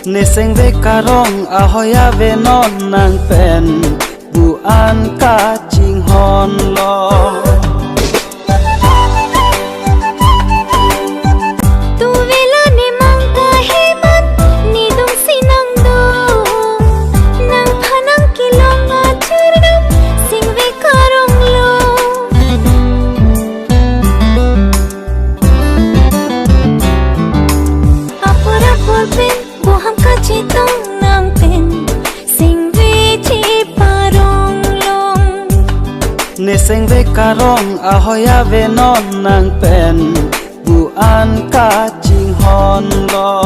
Nê xanh về cà rong à hoya về non nàng pen bu an ca chinh hòn lo. Nê xanh về cà rong à hoya về non nàng pen bu an ca chinh hòn lo.